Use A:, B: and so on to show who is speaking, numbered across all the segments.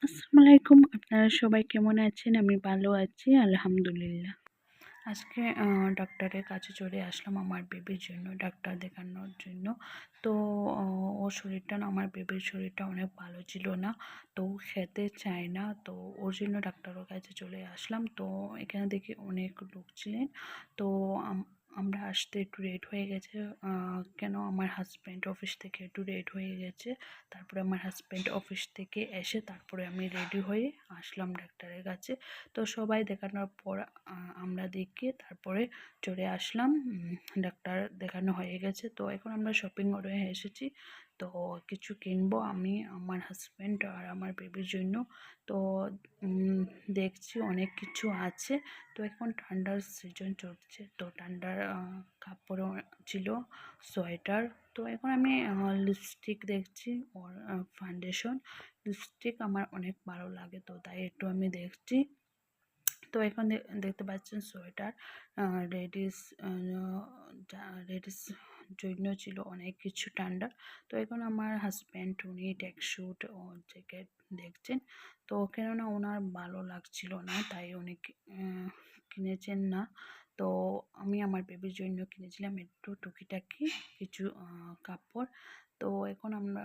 A: আসসালামু আলাইকুম। আপনারা সবাই কেমন আছেন? আমি ভালো আছি আলহামদুলিল্লাহ। আজকে ডক্টরের কাছে চলে আসলাম আমার বেবির জন্য, ডাক্তার দেখানোর জন্য। তো অ ওর শরীরটা না, আমার বেবির শরীরটা অনেক ভালো ছিল না। তো ও খেতে চায় না। তো ওর জন্য ডাক্তারের কাছে চলে আসলাম। তো এখানে দেখি অনেক লোক ছিলেন। তো আমরা আসতে একটু লেট হয়ে গেছে। কেন আমার হাসব্যান্ড অফিস থেকে একটু লেট হয়ে গেছে। তারপরে আমার হাসব্যান্ড অফিস থেকে এসে তারপরে আমি রেডি হয়ে আসলাম ডাক্তারের কাছে। তো সবাই দেখানোর পর আমরা দেখে তারপরে চলে আসলাম। ডাক্তার দেখানো হয়ে গেছে। তো এখন আমরা শপিং মলে এসেছি। তো কিছু কিনবো আমি, আমার হাজব্যান্ড আর আমার বেবির জন্য। তো দেখছি অনেক কিছু আছে। তো এখন ঠান্ডার সিজন চলছে, তো ঠান্ডার কাপড়ও ছিল, সোয়েটার। তো এখন আমি লিপস্টিক দেখছি, ওর ফাউন্ডেশন। লিপস্টিক আমার অনেক ভালো লাগে, তো তাই একটু আমি দেখছি। তো এখন দেখতে পাচ্ছেন সোয়েটার, লেডিস লেডিস জন্য ছিল অনেক কিছু ঠান্ডা। তো এখন আমার হাজব্যান্ড উনি ট্যাক্সুট ও জ্যাকেট দেখছেন। তো কেননা ওনার ভালো লাগছিল না, তাই উনি কিনেছেন না। তো আমি আমার বেবির জন্য কিনেছিলাম একটু টুকিটাকি কিছু কাপড়। তো এখন আমরা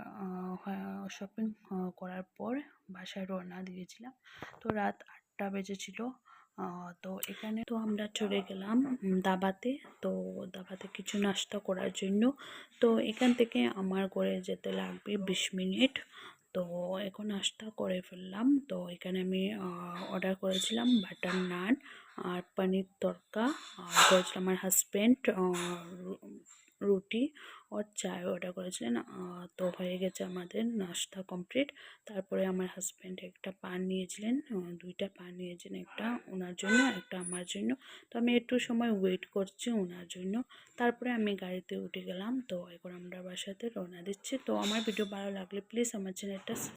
A: শপিং করার পর বাসায় রওনা দিয়েছিলাম। তো রাত 8টা বেজেছিল। তো এখানে তো আমরা চলে গেলাম দাবাতে। তো দাবাতে কিছু নাস্তা করার জন্য। তো এখান থেকে আমার ঘরে যেতে লাগবে 20 মিনিট। তো এখন নাস্তা করে ফেললাম। তো এখানে আমি অর্ডার করেছিলাম বাটার নান আর পনির তড়কা, আর করেছিলাম আমার হাজব্যান্ড রুটি আর চায় অর্ডার করেছিলেন। তো হয়ে গেছে আমাদের নাস্তা কমপ্লিট। তারপরে আমার হাজব্যান্ড একটা পান নিয়েছিলেন, দুইটা পান নিয়েছিলেন, একটা ওনার জন্য একটা আমার জন্য। তো আমি একটু সময় ওয়েট করছি ওনার জন্য। তারপরে আমি গাড়িতে উঠে গেলাম। তো এখন আমরা বাসাতে রওনা দিচ্ছি। তো আমার ভিডিও ভালো লাগলে প্লিজ আমার চ্যানেলটা